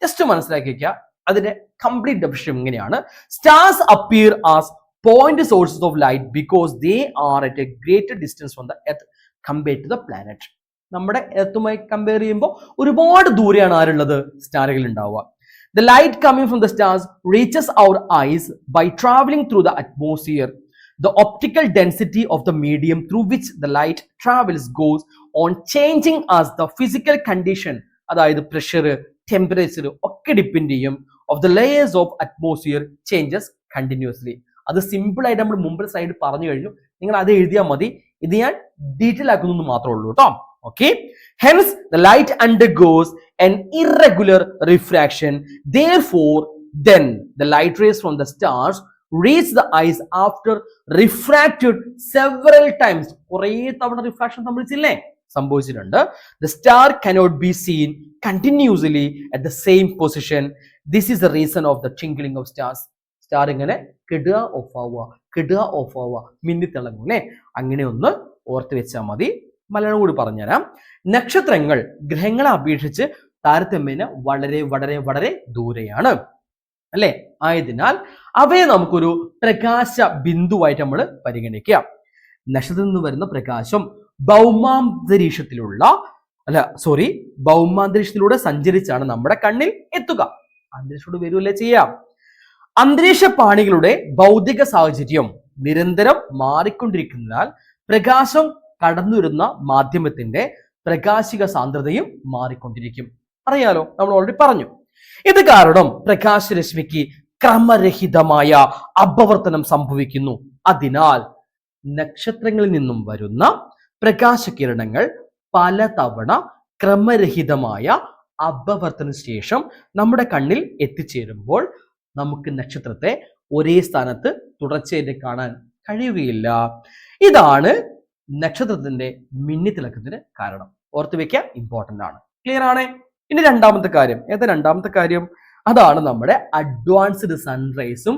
ജസ്റ്റ് മനസ്സിലാക്കി വെക്കുക. അതിന്റെ കംപ്ലീറ്റ് ഡെഫിനിഷൻ ഇങ്ങനെയാണ്: stars appear as point sources of light because they are at a greater distance from the earth compared to the planet. നമ്മുടെ എർത്തുമായി കമ്പയർ ചെയ്യുമ്പോൾ ഒരുപാട് ദൂരെയാണ് ആരുള്ളത്? സ്റ്റാറുകൾ ഉണ്ടാവുക. The light coming from the stars reaches our eyes by traveling through the atmosphere. The optical density of the medium through which the light travels goes on changing as the physical condition, അതായത് pressure, temperature ഒക്കെ depend ചെയ്യും of the layers of atmosphere changes continuously. അത് simple ആയിട്ട് നമ്മൾ മുമ്പ് side പറഞ്ഞു കഴിഞ്ഞു, നിങ്ങൾ അത് എഴുതിയാൽ മതി. ഇത് ഞാൻ ഡീറ്റെയിൽ ആക്കുന്നു മാത്രമേ ഉള്ളൂ കേട്ടോ. Okay, hence the light undergoes an irregular refraction. Therefore then the light rays from the stars reach the eyes after refracted several times. കുറേ തവണ റിഫ്രാക്ഷൻ സംഭവിച്ചിട്ടുണ്ട്. The star cannot be seen continuously at the same position. This is the reason of the twinkling of stars. Star ഇങ്ങനെ കിടുക of ആവുക, കിടുക of ആവുക, മിന്നിത്തിളങ്ങും അല്ലെ. അങ്ങനെ ഒന്ന് ഓർത്ത് വെച്ചാൽ മതി. മലയാളം കൂടി പറഞ്ഞുതരാം. നക്ഷത്രങ്ങൾ ഗ്രഹങ്ങളെ അപേക്ഷിച്ച് താരതമ്യേന വളരെ വളരെ വളരെ ദൂരെയാണ് അല്ലെ. ആയതിനാൽ അവയെ നമുക്കൊരു പ്രകാശ ബിന്ദുവായിട്ട് നമ്മൾ പരിഗണിക്കാം. നക്ഷത്രത്തിൽ നിന്ന് വരുന്ന പ്രകാശം ഭൗമാന്തരീക്ഷത്തിലൂടെ സഞ്ചരിച്ചാണ് നമ്മുടെ കണ്ണിൽ എത്തുക. അന്തരീക്ഷത്തോട് വരുമല്ലേ ചെയ്യാം. അന്തരീക്ഷ പാളികളുടെ ഭൗതിക സാഹചര്യം നിരന്തരം മാറിക്കൊണ്ടിരിക്കുന്നതിനാൽ പ്രകാശം കടന്നു വരുന്ന മാധ്യമത്തിന്റെ പ്രകാശിക സാന്ദ്രതയും മാറിക്കൊണ്ടിരിക്കും. അറിയാലോ, നമ്മൾ ഓൾറെഡി പറഞ്ഞു. ഇത് കാരണം പ്രകാശരശ്മിക്ക് ക്രമരഹിതമായ അപവർത്തനം സംഭവിക്കുന്നു. അതിനാൽ നക്ഷത്രങ്ങളിൽ നിന്നും വരുന്ന പ്രകാശകിരണങ്ങൾ പലതവണ ക്രമരഹിതമായ അപവർത്തന ശേഷം നമ്മുടെ കണ്ണിൽ എത്തിച്ചേരുമ്പോൾ നമുക്ക് നക്ഷത്രത്തെ ഒരേ സ്ഥാനത്ത് തുടർച്ചയായിട്ട് കാണാൻ കഴിയുകയില്ല. ഇതാണ് നക്ഷത്രത്തിന്റെ മിന്നിത്തിളക്കത്തിന് കാരണം. ഓർത്ത് വെക്കാൻ ഇമ്പോർട്ടന്റ് ആണ്. ക്ലിയർ ആണ്? ഇനി രണ്ടാമത്തെ കാര്യം. ഏതാ രണ്ടാമത്തെ കാര്യം? അതാണ് നമ്മുടെ അഡ്വാൻസ്ഡ് സൺറൈസും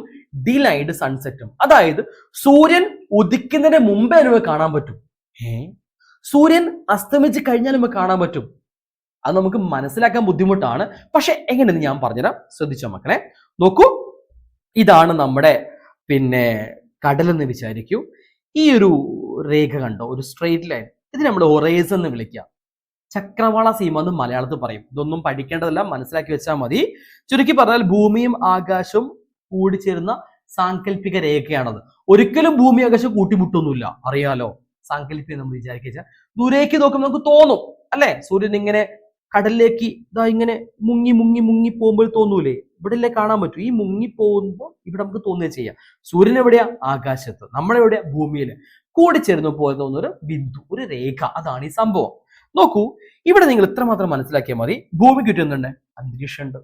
ഡിലൈഡ് സൺസെറ്റും. അതായത് സൂര്യൻ ഉദിക്കുന്നതിന് മുമ്പേ നമുക്ക് കാണാൻ പറ്റും, സൂര്യൻ അസ്തമിച്ച് കഴിഞ്ഞാൽ നമുക്ക് കാണാൻ പറ്റും. അത് നമുക്ക് മനസ്സിലാക്കാൻ ബുദ്ധിമുട്ടാണ്. പക്ഷെ എങ്ങനെയെന്ന് ഞാൻ പറഞ്ഞുതരാം. ശ്രദ്ധിച്ചോ മക്കളെ. നോക്കൂ, ഇതാണ് നമ്മുടെ കടലെന്ന് വിചാരിക്കൂ. ഈ ഒരു രേഖ കണ്ടോ, ഒരു സ്ട്രെയിറ്റ് ലൈൻ, ഇത് നമ്മൾ ഹൊറൈസൺ എന്ന് വിളിക്കാം. ചക്രവാള സീമ എന്ന് മലയാളത്തിൽ പറയും. ഇതൊന്നും പഠിക്കേണ്ടതല്ല, മനസ്സിലാക്കി വെച്ചാൽ മതി. ചുരുക്കി പറഞ്ഞാൽ ഭൂമിയും ആകാശവും കൂടിച്ചേരുന്ന സാങ്കല്പിക രേഖയാണത്. ഒരിക്കലും ഭൂമി ആകാശം കൂട്ടിമുട്ടൊന്നുമില്ല, അറിയാലോ. സാങ്കല്പികം നമ്മൾ വിചാരിക്കുക, ദൂരേക്ക് നോക്കുമ്പോൾ നമുക്ക് തോന്നും അല്ലെ, സൂര്യൻ ഇങ്ങനെ കടലിലേക്ക് ഇതാ ഇങ്ങനെ മുങ്ങി മുങ്ങി മുങ്ങി പോകുമ്പോൾ തോന്നൂലേ, ഇവിടെ കാണാൻ പറ്റും. ഈ മുങ്ങി പോകുമ്പോൾ ഇവിടെ നമുക്ക് തോന്നുകയും ചെയ്യാം. സൂര്യൻ എവിടെയാ? ആകാശത്ത്. നമ്മളെവിടെയാ? ഭൂമിയില്. കൂടിച്ചേർന്ന് പോലെ തോന്നുന്ന ഒരു ബിന്ദു, ഒരു രേഖ. അതാണ് ഈ സംഭവം. നോക്കൂ, ഇവിടെ നിങ്ങൾ ഇത്രമാത്രം മനസ്സിലാക്കിയാൽ മതി. ഭൂമിക്ക് ചുറ്റുന്നുണ്ട് അന്തരീക്ഷം ഉണ്ട്.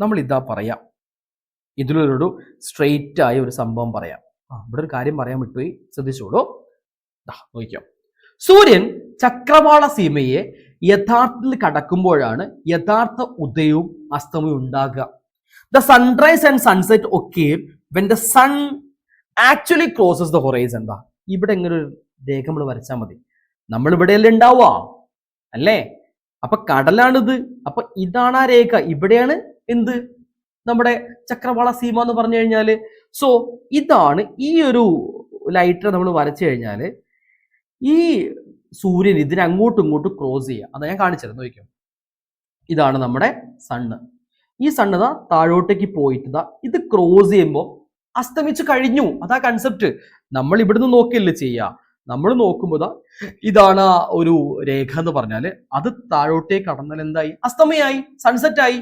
നമ്മൾ ഇതാ പറയാം, ഇതിലൊരു സ്ട്രെയിറ്റ് ആയ ഒരു സംഭവം പറയാം. ഇവിടെ ഒരു കാര്യം പറയാൻ വിട്ടുപോയി, ശ്രദ്ധിച്ചോളൂ. നോക്കിയോ, സൂര്യൻ ചക്രവാള സീമയെ യഥാർത്ഥത്തിൽ കടക്കുമ്പോഴാണ് യഥാർത്ഥ ഉദയവും അസ്തമയവും ഉണ്ടാകുക. ദ സൺറൈസ് ആൻഡ് സൺസെറ്റ് ഒക്കെ when the sun actually crosses the horizon. ഇവിടെ ഇങ്ങനെ ഒരു രേഖ നമ്മൾ വരച്ചാൽ മതി. നമ്മൾ ഇവിടെയല്ലേ ഉണ്ടാവുക അല്ലേ? അപ്പൊ കടലാണിത്. അപ്പൊ ഇതാണ് ആ രേഖ. ഇവിടെയാണ് എന്ത്? നമ്മുടെ ചക്രവാള സീമ എന്ന് പറഞ്ഞു കഴിഞ്ഞാല്. സോ ഇതാണ് ഈ ഒരു ലൈറ്റ് നമ്മൾ വരച്ചു കഴിഞ്ഞാല് ഈ സൂര്യൻ ഇതിനെ അങ്ങോട്ടും ഇങ്ങോട്ടും ക്രോസ് ചെയ്യുക. അതാ ഞാൻ കാണിച്ചത്. നോക്കിയോ, ഇതാണ് നമ്മുടെ സണ്ണ്. ഈ സണ്ണ് താഴോട്ടേക്ക് പോയിട്ട് ഇത് ക്രോസ് ചെയ്യുമ്പോൾ അസ്തമിച്ചു കഴിഞ്ഞു. അതാ കൺസെപ്റ്റ്. നമ്മൾ ഇവിടുന്ന് നോക്കിയല്ലേ ചെയ്യുക. നമ്മൾ നോക്കുമ്പോൾ ഇതാണ് ഒരു രേഖ എന്ന് പറഞ്ഞാല് അത് താഴോട്ടേക്ക് കടന്നാൽ എന്തായി? അസ്തമയായി, സൺസെറ്റ് ആയി.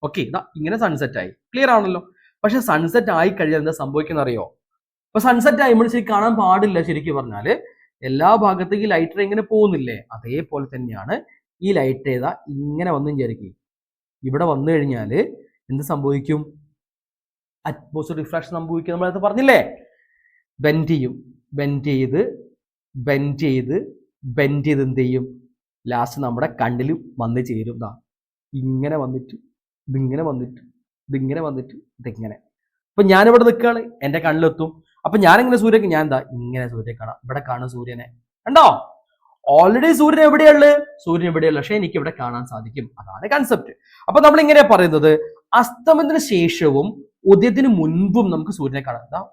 ഓക്കെ, ഇങ്ങനെ സൺസെറ്റ് ആയി. ക്ലിയർ ആണല്ലോ. പക്ഷെ സൺസെറ്റ് ആയി കഴിഞ്ഞാൽ എന്താ സംഭവിക്കുന്ന അറിയോ? അപ്പൊ സൺസെറ്റ് ആയി നമ്മൾ ശരിക്കും കാണാൻ പാടില്ല. ശരിക്കും പറഞ്ഞാല് എല്ലാ ഭാഗത്തേക്ക് ലൈറ്റ് ഇങ്ങനെ പോകുന്നില്ലേ, അതേപോലെ തന്നെയാണ് ഈ ലൈറ്റ് ഇങ്ങനെ വന്നു വിചാരിക്കും. ഇവിടെ വന്നു കഴിഞ്ഞാല് എന്ത് സംഭവിക്കും? അറ്റ്മോസ്ഫിയർ റിഫ്രാക്ഷൻ സംഭവിക്കും. നമ്മളത് പറഞ്ഞില്ലേ? ബെൻഡ് ചെയ്യും. ബെൻഡ് ചെയ്ത് എന്ത് ചെയ്യും? ലാസ്റ്റ് നമ്മുടെ കണ്ണിൽ വന്ന് ചേരും. ഇങ്ങനെ വന്നിട്ട് ഇതിങ്ങനെ വന്നിട്ട് ഇതിങ്ങനെ. അപ്പൊ ഞാനിവിടെ നിൽക്കുകയാണ്, എന്റെ കണ്ണിലെത്തും. അപ്പൊ ഞാനിങ്ങനെ സൂര്യക്ക് ഞാൻ ഇങ്ങനെ സൂര്യ കാണാം. ഇവിടെ കാണും സൂര്യനെ. കണ്ടോ? ഓൾറെഡി സൂര്യൻ എവിടെയുള്ളത്? സൂര്യൻ എവിടെയുള്ള, പക്ഷെ എനിക്ക് ഇവിടെ കാണാൻ സാധിക്കും. അതാണ് കൺസെപ്റ്റ്. അപ്പൊ നമ്മൾ ഇങ്ങനെ പറയുന്നത് അസ്തമനത്തിന് ശേഷവും ഉദയത്തിന് മുൻപും നമുക്ക് സൂര്യനെ കാണാം.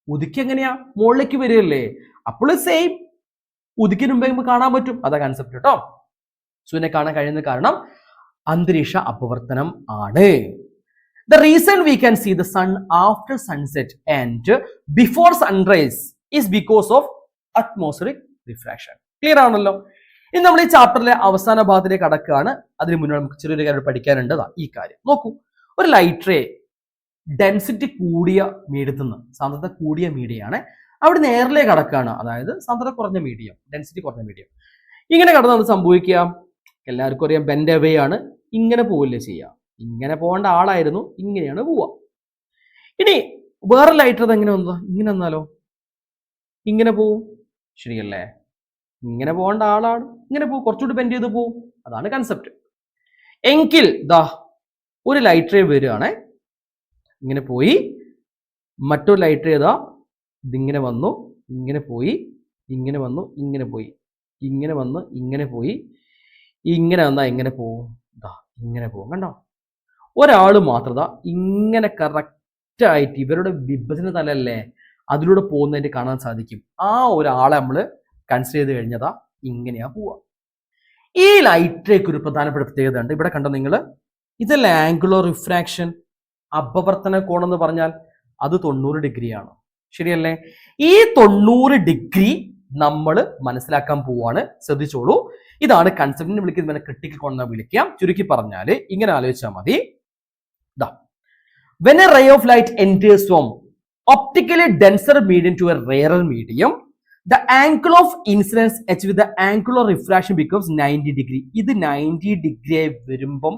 ഉദിക്ക് എങ്ങനെയാ? മുകളിലേക്ക് വരികയല്ലേ. അപ്പോൾ സെയിം ഉദിക്കിന് മുമ്പേ നമുക്ക് കാണാൻ പറ്റും. അതാ കൺസെപ്റ്റ് കേട്ടോ. സൂര്യനെ കാണാൻ കഴിയുന്ന കാരണം അന്തരീക്ഷ അപവർത്തനം ആണ്. The reason we can see the sun after sunset and before sunrise is because of atmospheric refraction. Clear ആണല്ലോ. ഇനി നമ്മൾ ഈ ചാപ്റ്ററിലെ അവസാന ഭാഗത്തിലേക്ക് കടക്കുകയാണ്. അതിന് മുന്നേ നമുക്ക് ചെറിയൊരു കാര്യം പഠിക്കാനുണ്ട്. ഈ കാര്യം നോക്കൂ. ഒരു ലൈറ്റ് റേ ഡെൻസിറ്റി കൂടിയ മീഡിയത്തിൽ നിന്ന്, സാന്ദ്രത കൂടിയ മീഡിയമാണ്, അവിടെ നേരിലേക്ക് കടക്കുകയാണ്. അതായത് സാന്ദ്രത കുറഞ്ഞ മീഡിയം, ഡെൻസിറ്റി കുറഞ്ഞ മീഡിയം. ഇങ്ങനെ കടന്ന് സംഭവിക്കുക, എല്ലാവർക്കും അറിയാം, ബെൻഡ് അവേ ആണ്. ഇങ്ങനെ പോവില്ലേ ചെയ്യുക. ഇങ്ങനെ പോകേണ്ട ആളായിരുന്നു, ഇങ്ങനെയാണ് പോവുക. ഇനി വേറെ ലൈറ്റർ അത് എങ്ങനെ വന്നോ, ഇങ്ങനെ വന്നാലോ, ഇങ്ങനെ പോവും. ശരിയല്ലേ? ഇങ്ങനെ പോകേണ്ട ആളാണ്, ഇങ്ങനെ പോവും, കുറച്ചുകൂടി ബെൻഡ് ചെയ്ത് പോവും. അതാണ് കൺസെപ്റ്റ്. എങ്കിൽ ദാ ഒരു ലൈറ്റ് റേ വരികയാണ്, ഇങ്ങനെ പോയി. മറ്റൊരു ലൈറ്റ് റേ ഇതാ ഇതിങ്ങനെ വന്നു, ഇങ്ങനെ പോയി, ഇങ്ങനെ വന്നു, ഇങ്ങനെ പോയി, ഇങ്ങനെ വന്ന് ഇങ്ങനെ പോയി, ഇങ്ങനെ വന്നാൽ എങ്ങനെ പോവും? ഇതാ ഇങ്ങനെ പോവും. കണ്ടോ? ഒരാൾ മാത്രം ഇങ്ങനെ കറക്റ്റായിട്ട് ഇവരുടെ വിഭജന തലല്ലേ അതിലൂടെ പോകുന്നതിന് കാണാൻ സാധിക്കും. ആ ഒരാളെ നമ്മൾ കൺസിഡർ ചെയ്ത് കഴിഞ്ഞതാ ഇങ്ങനെയാ പോവുക. ഈ ലൈറ്റിലേക്ക് ഒരു പ്രധാനപ്പെട്ട പ്രത്യേകത ഉണ്ട്. ഇവിടെ കണ്ടോ നിങ്ങൾ, ഇതല്ല ആംഗുലർ റിഫ്രാക്ഷൻ, അപവർത്തന കോണം എന്ന് പറഞ്ഞാൽ അത് 90 ഡിഗ്രിയാണ്. ശരിയല്ലേ? ഈ 90 ഡിഗ്രി നമ്മൾ മനസ്സിലാക്കാൻ പോവാണ്. ശ്രദ്ധിച്ചോളൂ. ഇതാണ് കൺസെപ്റ്റിനെ വിളിക്കുന്നത് ക്രിട്ടിക്കൽ കോൺ എന്ന് വിളിക്കാം. ചുരുക്കി പറഞ്ഞാൽ ഇങ്ങനെ ആലോചിച്ചാൽ മതി. When a ray of light enters from optically denser medium to a rarer medium, the angle of incidence h with the angle of refraction becomes 90 degree. ഇത് 90 ഡിഗ്രി ആയി വരുമ്പം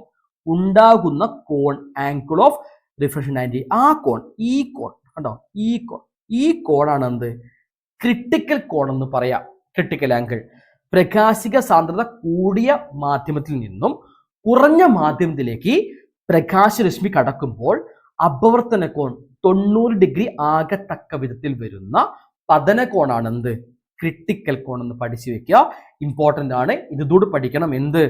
ഉണ്ടാകുന്ന കോൺ ആംഗിൾ ഓഫ് റിഫ്രാക്ഷൻ 90. ആ കോൺ, ഈ കോൺ കണ്ടോ, ഈ കോണാണ് എന്ത്? ക്രിട്ടിക്കൽ കോൺ എന്ന് പറയാം. Critical angle. പ്രകാശിക സാന്ദ്രത കൂടിയ മാധ്യമത്തിൽ നിന്നും കുറഞ്ഞ മാധ്യമത്തിലേക്ക് പ്രകാശരശ്മി കടക്കുമ്പോൾ അപവർത്തന കോൺ 90 ഡിഗ്രി ആകത്തക്ക വിധത്തിൽ വരുന്ന പതന കോണാണ് എന്ത്? ക്രിട്ടിക്കൽ കോൺ എന്ന് പഠിച്ചു വെക്കുക. ഇമ്പോർട്ടന്റ് ആണ്. ഇതുകൂടി പഠിക്കണം. എന്ത്?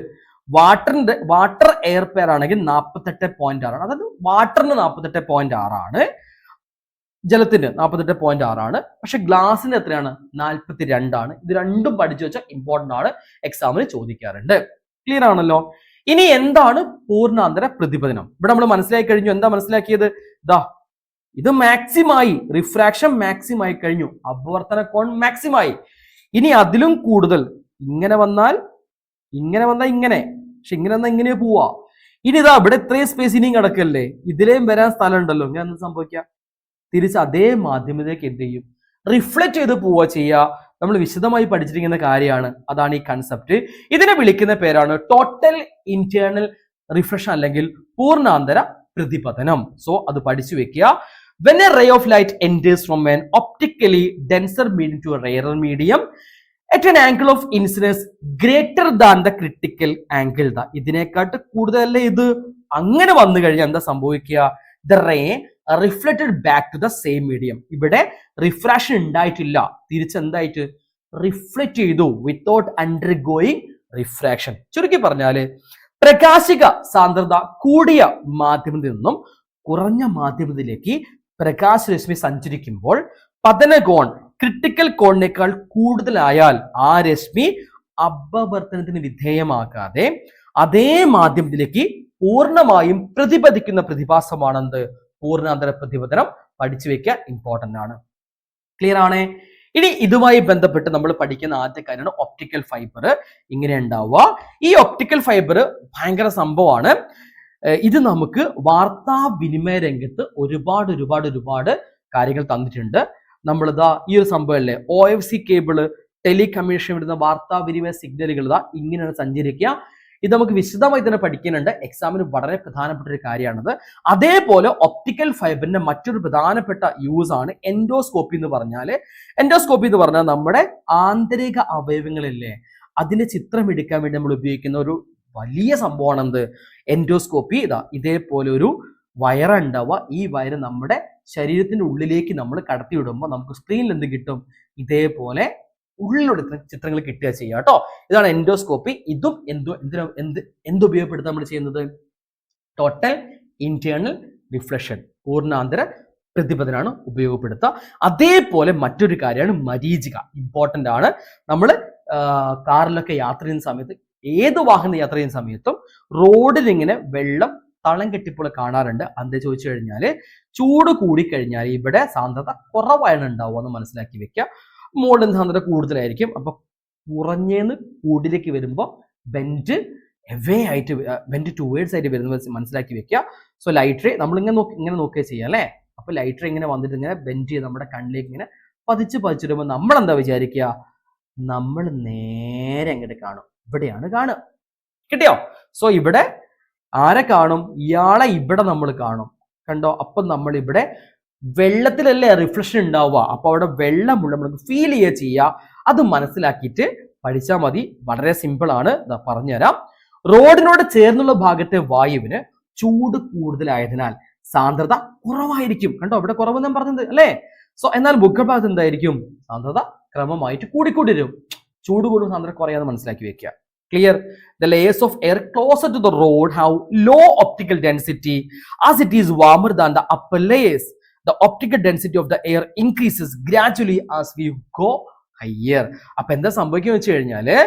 വാട്ടർ എയർ പെയർ ആണെങ്കിൽ 48.6 ആണ്. അതായത് വാട്ടറിന് 48.6 ആണ്, ജലത്തിന് 48.6 ആണ്. പക്ഷെ ഗ്ലാസിന് എത്രയാണ്? 42 ആണ്. ഇത് രണ്ടും പഠിച്ചു വെച്ചാൽ ഇമ്പോർട്ടന്റ് ആണ്, എക്സാമിന് ചോദിക്കാറുണ്ട്. ക്ലിയർ ആണല്ലോ. ഇനി എന്താണ് പൂർണ്ണാന്തര പ്രതിപതനം? ഇവിടെ നമ്മൾ മനസ്സിലാക്കി കഴിഞ്ഞു. എന്താ മനസ്സിലാക്കിയത്? ഇത് മാക്സിമായി, റിഫ്രാക്ഷൻ മാക്സിമായി കഴിഞ്ഞു, അപവർത്തന കോൺ മാക്സിമായി. ഇനി അതിലും കൂടുതൽ ഇങ്ങനെ വന്നാൽ ഇങ്ങനെ, പക്ഷെ ഇങ്ങനെ വന്നാൽ ഇങ്ങനെ പോവാ. ഇനി ഇവിടെ ഇത്രയും സ്പേസ് ഇനിയും കിടക്കല്ലേ, ഇതിലേയും വരാൻ സ്ഥലം ഉണ്ടല്ലോ. ഇങ്ങനെ എന്താ സംഭവിക്കുക? തിരിച്ച് അതേ മാധ്യമത്തിലേക്ക് എന്ത് ചെയ്യും? റിഫ്ലക്ട് ചെയ്ത് പോവുക ചെയ്യുക. നമ്മൾ വിശദമായി പഠിച്ചിരിക്കുന്ന കാര്യമാണ്. അതാണ് ഈ കൺസെപ്റ്റ്. ഇതിനെ വിളിക്കുന്ന പേരാണ് ടോട്ടൽ ഇന്റേണൽ റിഫ്ലക്ഷൻ അല്ലെങ്കിൽ പൂർണ്ണാന്തര പ്രതിപതനം. സോ അത് പഠിച്ചു വെക്കുക. When a ray of light enters from an optically denser medium to a rarer medium at an angle of incidence greater than the critical angle, ഇതിനെക്കാട്ട് കൂടുതലല്ലേ ഇത്? അങ്ങനെ വന്നു കഴിഞ്ഞാൽ എന്താ സംഭവിക്കുക? The ray reflected back to the same medium. ഇവിടെ refraction ഉണ്ടായിട്ടില്ല, തിരിച്ചെന്തായിട്ട് reflect ചെയ്തു വിത്തൗട്ട് അണ്ടർഗോയിങ് റിഫ്രാക്ഷൻ. ചുരുക്കി പറഞ്ഞാല് പ്രകാശിക സാന്ദ്രത കൂടിയ മാധ്യമത്തിൽ നിന്നും കുറഞ്ഞ മാധ്യമത്തിലേക്ക് പ്രകാശരശ്മി സഞ്ചരിക്കുമ്പോൾ പതന കോൺ ക്രിട്ടിക്കൽ കോണിനേക്കാൾ കൂടുതലായാൽ ആ രശ്മി അപവർത്തനത്തിന് വിധേയമാകാതെ അതേ മാധ്യമത്തിലേക്ക് പൂർണ്ണമായും പ്രതിപദിക്കുന്ന പ്രതിഭാസമാണെന്ത്? പൂർണ്ണാന്തര പ്രതിപതനം. പഠിച്ചു വെക്കുക, ഇമ്പോർട്ടന്റ് ആണ്. ക്ലിയർ ആണ്? ഇനി ഇതുമായി ബന്ധപ്പെട്ട് നമ്മൾ പഠിക്കുന്ന ആദ്യ കാര്യമാണ് ഒപ്റ്റിക്കൽ ഫൈബർ. ഇങ്ങനെ ഉണ്ടാവുക. ഈ ഒപ്റ്റിക്കൽ ഫൈബർ ഭയങ്കര സംഭവമാണ്. ഇത് നമുക്ക് വാർത്താവിനിമയ രംഗത്ത് ഒരുപാട് കാര്യങ്ങൾ തന്നിട്ടുണ്ട്. നമ്മളിതാ ഈ ഒരു സംഭവമല്ലേ, OFC കേബിള്, ടെലികമ്മ്യൂണിക്കേഷൻ വിടുന്ന വാർത്താവിനിമയ സിഗ്നലുകൾ ഇങ്ങനെയാണ് സഞ്ചരിക്കുക. ഇത് നമുക്ക് വിശദമായി തന്നെ പഠിക്കാനുണ്ട്. എക്സാമിന് വളരെ പ്രധാനപ്പെട്ട ഒരു കാര്യമാണത്. അതേപോലെ ഒപ്റ്റിക്കൽ ഫൈബറിന്റെ മറ്റൊരു പ്രധാനപ്പെട്ട യൂസ് ആണ് എൻഡോസ്കോപ്പി എന്ന് പറഞ്ഞാൽ. എൻഡോസ്കോപ്പി എന്ന് പറഞ്ഞാൽ നമ്മുടെ ആന്തരിക അവയവങ്ങളില്ലേ, അതിന്റെ ചിത്രം എടുക്കാൻ വേണ്ടി നമ്മൾ ഉപയോഗിക്കുന്ന ഒരു വലിയ സംഭവമാണ് എന്ത്? എൻഡോസ്കോപ്പി. ഇതേപോലെ ഒരു വയറുണ്ടാവുക. ഈ വയറ് നമ്മുടെ ശരീരത്തിന്റെ ഉള്ളിലേക്ക് നമ്മൾ കടത്തി വിടുമ്പോൾ നമുക്ക് സ്ക്രീനിൽ എന്ത് കിട്ടും? ഇതേപോലെ ഉള്ളിലൂടെ ചിത്രങ്ങൾ കിട്ടുക ചെയ്യുക കേട്ടോ. ഇതാണ് എൻഡോസ്കോപ്പി. ഇതും എന്തുപയോഗപ്പെടുത്താൻ നമ്മൾ ചെയ്യുന്നത്? ടോട്ടൽ ഇന്റേണൽ റിഫ്ലക്ഷൻ, പൂർണ്ണാന്തര പ്രതിപതനാണ് ഉപയോഗപ്പെടുത്തുക. അതേപോലെ മറ്റൊരു കാര്യമാണ് മരീചിക. ഇമ്പോർട്ടന്റ് ആണ്. നമ്മൾ കാറിലൊക്കെ യാത്ര ചെയ്യുന്ന സമയത്ത് ഏത് വാഹനം യാത്ര ചെയ്യുന്ന സമയത്തും റോഡിൽ ഇങ്ങനെ വെള്ളം തളം കെട്ടിപ്പോൾ കാണാറുണ്ട്. എന്താ ചോദിച്ചു കഴിഞ്ഞാൽ ചൂട് കൂടിക്കഴിഞ്ഞാൽ ഇവിടെ സാന്ദ്രത കുറവാണ് ഉണ്ടാവുക എന്ന് മനസ്സിലാക്കി വെക്കുക. മുകളിൽ സാന്ദ്രത കൂടുതലായിരിക്കും. അപ്പൊ കുറഞ്ഞേന്ന് കൂടിലേക്ക് വരുമ്പോൾ ബെൻഡ് എവേ ആയിട്ട് ബെൻഡ് ടുവേർഡ്സ് ആയിട്ട് വരുന്നത് മനസ്സിലാക്കി വെക്കുക. സോ ലൈറ്റ് റേ നമ്മൾ ഇങ്ങനെ നോക്കുക ചെയ്യാം അല്ലേ. അപ്പൊ ലൈറ്റ് റേ ഇങ്ങനെ വന്നിട്ട് ഇങ്ങനെ ബെൻഡ് ചെയ്ത് നമ്മുടെ കണ്ണിലേക്ക് ഇങ്ങനെ പതിച്ചിടുമ്പോൾ നമ്മൾ എന്താ വിചാരിക്കുക, നമ്മൾ നേരെ അങ്ങോട്ട് കാണും. ഇവിടെയാണ് കാണുക. കിട്ടിയോ? സോ ഇവിടെ ആരെ കാണും? ഇയാളെ ഇവിടെ നമ്മൾ കാണും. കണ്ടോ? അപ്പൊ നമ്മൾ ഇവിടെ വെള്ളത്തിലല്ലേ റിഫ്ലക്ഷൻ ഉണ്ടാവുക. അപ്പൊ അവിടെ വെള്ളമുള്ള നമുക്ക് ഫീൽ ചെയ്യുക. അത് മനസ്സിലാക്കിയിട്ട് പഠിച്ചാൽ മതി. വളരെ സിമ്പിൾ ആണ്. പറഞ്ഞുതരാം. റോഡിനോട് ചേർന്നുള്ള ഭാഗത്തെ വായുവിന് ചൂട് കൂടുതലായതിനാൽ സാന്ദ്രത കുറവായിരിക്കും. കണ്ടോ? ഇവിടെ കുറവ് ഞാൻ പറഞ്ഞത് അല്ലേ. സോ എന്നാൽ മുഖഭാഗത്ത് എന്തായിരിക്കും? സാന്ദ്രത ക്രമമായിട്ട് കൂടിക്കൂടി വരും. ചൂട് കൂടും സാന്ദ്രത കുറയാതെ മനസ്സിലാക്കി വെക്കുക. Clear? The layers of air closer to the road have low optical density as it is warmer than the upper layers. The optical density of the air increases gradually as we go higher. അപ്പൊ എന്താ സംഭവിക്കുക വെച്ച് കഴിഞ്ഞാല്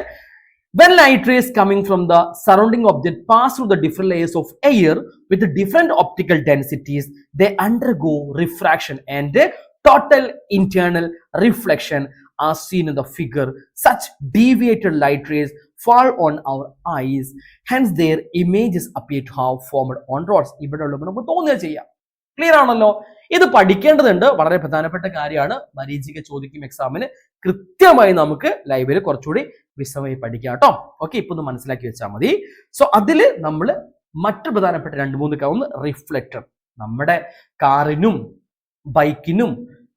when light rays coming from the surrounding object pass through the different layers of air with different optical densities, they undergo refraction and total internal reflection as seen in the figure. Such deviated light rays fall on our eyes, hence their images appear to have formed on roads. ഇവിടെ ഉള്ളപ്പോൾ നമുക്ക് തോന്നുക ചെയ്യാം. Clear ആണല്ലോ? ഇത് പഠിക്കേണ്ടതുണ്ട്. വളരെ പ്രധാനപ്പെട്ട കാര്യമാണ്. പരീക്ഷയ്ക്ക് ചോദിക്കും എക്സാമിന്. കൃത്യമായി നമുക്ക് ലൈബ്രറി കുറച്ചുകൂടി വിശദമായി പഠിക്കാം കേട്ടോ. ഓക്കെ, ഇപ്പൊ ഒന്ന് മനസ്സിലാക്കി വെച്ചാൽ മതി. സോ അതില് നമ്മൾ മറ്റു പ്രധാനപ്പെട്ട 2-3 ഒന്ന് റിഫ്ലക്ടർ. നമ്മുടെ കാറിനും ബൈക്കിനും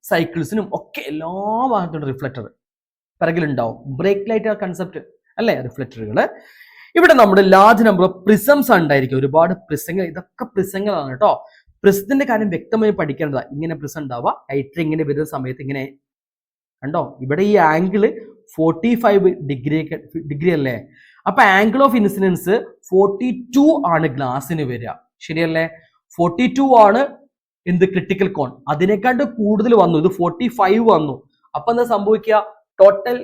സൈക്കിൾസിനും ഒക്കെ എല്ലാ വാഹനത്തിനും റിഫ്ലക്ടർ പിറകിലുണ്ടാവും. ബ്രേക്ക് ലൈറ്റ് കൺസെപ്റ്റ് അല്ലെ, റിഫ്ലക്ടറുകൾ. ഇവിടെ നമ്മുടെ ലാർജ് നമ്പർ ഓഫ് പ്രിസംസ് ഉണ്ടായിരിക്കും. ഒരുപാട് പ്രിസങ്ങൾ. ഇതൊക്കെ പ്രിസങ്ങളാണ് കേട്ടോ. പ്രിസത്തിന്റെ കാര്യം വ്യക്തമായി പഠിക്കേണ്ടതാ. ഇങ്ങനെ പ്രിസം ഉണ്ടാവുക. ലൈറ്റ് ഇങ്ങനെ വരുന്ന സമയത്ത് ഇങ്ങനെ കണ്ടോ, ഇവിടെ ഈ ആംഗിള് 45 ഡിഗ്രി അല്ലേ. അപ്പൊ ആംഗിൾ ഓഫ് ഇൻസിഡൻസ് 42 ആണ് ഗ്ലാസിന് വരിക. ശരിയല്ലേ? 42 ആണ് എന്ത് ക്രിട്ടിക്കൽ കോൺ. അതിനേക്കാണ്ട് കൂടുതൽ വന്നു. ഇത് 45 വന്നു. അപ്പൊ എന്താ സംഭവിക്കുക? ടോട്ടൽ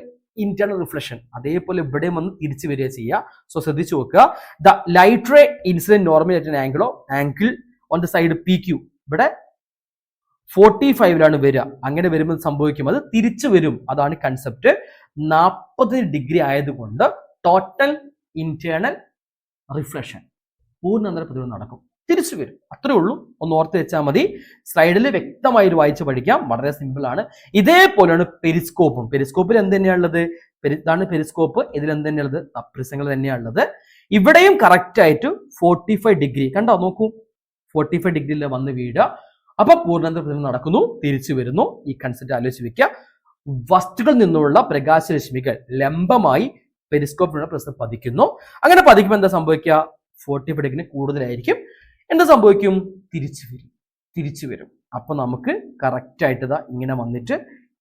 ഇന്റേണൽ റിഫ്ലക്ഷൻ അതേപോലെ ഇവിടെ വന്ന് തിരിച്ചു വരിക ചെയ്യുക. സോ ശ്രദ്ധിച്ചു നോക്കുക. The light ray incident normal ആയിട്ട് angle on the side PQ ഇവിടെ 45 വരിക. അങ്ങനെ വരുമ്പോൾ സംഭവിക്കും അത് തിരിച്ചു വരും. അതാണ് കൺസെപ്റ്റ്. 40 ഡിഗ്രി ആയതുകൊണ്ട് ടോട്ടൽ ഇന്റേണൽ റിഫ്ലക്ഷൻ പൂർണ്ണ പ്രതിഫലനം നടക്കും. തിരിച്ചു വരും. അത്രേ ഉള്ളൂ. ഒന്ന് ഓർത്ത് വെച്ചാൽ മതി. സ്ലൈഡിൽ വ്യക്തമായി വായിച്ച് പഠിക്കാം. വളരെ സിമ്പിൾ ആണ്. ഇതേപോലെയാണ് പെരിസ്കോപ്പും. പെരിസ്കോപ്പിൽ എന്ത് തന്നെയാണുള്ളത്? ഇതാണ് പെരിസ്കോപ്പ്. ഇതിൽ എന്ത് തന്നെയുള്ളത്? പ്രിസങ്ങൾ തന്നെയാണുള്ളത്. ഇവിടെയും കറക്റ്റ് ആയിട്ട് 45 ഡിഗ്രി കണ്ടോ, നോക്കൂ. 45 ഡിഗ്രിയിൽ വന്ന് വീഴുക. അപ്പൊ പൂർണ്ണ പ്രതിഫലനം നടക്കുന്നു, തിരിച്ചു വരുന്നു. ഈ കൺസെപ്റ്റ് ആലോചിച്ച് വെക്കുക. വസ്തുക്കളിൽ നിന്നുള്ള പ്രകാശരശ്മികൾ ലംബമായി പെരിസ്കോപ്പിനുള്ള പ്രശ്നം പതിക്കുന്നു. അങ്ങനെ പതിക്കുമ്പോൾ എന്താ സംഭവിക്കുക? 45 ഡിഗ്രി കൂടുതലായിരിക്കും. എന്താ സംഭവിക്കും? തിരിച്ചു വരും. അപ്പൊ നമുക്ക് കറക്റ്റ് ആയിട്ട് ഇതാ ഇങ്ങനെ വന്നിട്ട്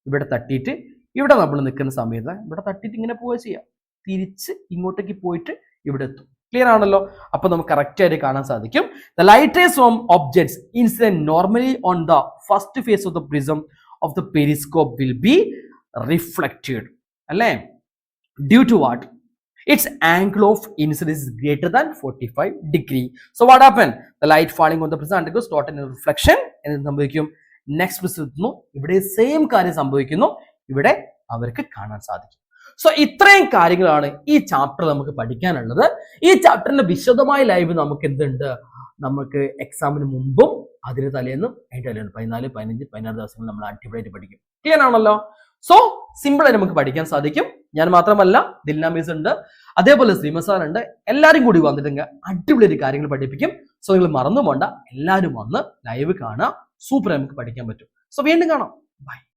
ഇവിടെ തട്ടിയിട്ട് ഇവിടെ നമ്മൾ നിൽക്കുന്ന സമയത്ത് ഇവിടെ തട്ടിയിട്ട് ഇങ്ങനെ പോവുക ചെയ്യാം. തിരിച്ച് ഇങ്ങോട്ടേക്ക് പോയിട്ട് ഇവിടെ എത്തും. ക്ലിയർ ആണല്ലോ? അപ്പൊ നമുക്ക് കറക്റ്റ് ആയിട്ട് കാണാൻ സാധിക്കും. The light rays from objects incident normally on the first face of the prism of the periscope will be reflected അല്ലേ? Due to what? Its angle of incidence is greater than 45 degree. So what happened? The light falling on the prism undergoes total reflection. എന്ത് സംഭവിക്കും? Next prism ഇവിടെ same കാര്യം സംഭവിക്കുന്നു. ഇവിടെ അവർക്ക് കാണാൻ സാധിക്കും. സോ ഇത്രയും കാര്യങ്ങളാണ് ഈ ചാപ്റ്റർ നമുക്ക് പഠിക്കാനുള്ളത്. ഈ ചാപ്റ്ററിന്റെ വിശദമായ ലൈവ് നമുക്ക് എന്തുണ്ട്? നമുക്ക് എക്സാമിന് മുമ്പും അതിന് തലേന്നും അതിന്റെ തലേന്നും 14, 15, 16 ദിവസങ്ങൾ നമ്മൾ അടിപൊളിയായിട്ട് പഠിക്കും. ക്ലിയർ ആണല്ലോ? സോ സിമ്പിൾ ആയി നമുക്ക് പഠിക്കാൻ സാധിക്കും. ഞാൻ മാത്രമല്ല, ദിൽന മിസ് ഉണ്ട്, അതേപോലെ ശ്രീമസാർ ഉണ്ട്. എല്ലാവരും കൂടി വന്നിട്ട് അടിപൊളി കാര്യങ്ങൾ പഠിപ്പിക്കും. സോ നിങ്ങൾ മറന്നു പോണ്ട, എല്ലാവരും വന്ന് ലൈവ് കാണുക. സൂപ്പർ നമുക്ക് പഠിക്കാൻ പറ്റും. സോ വീണ്ടും കാണാം. ബൈ.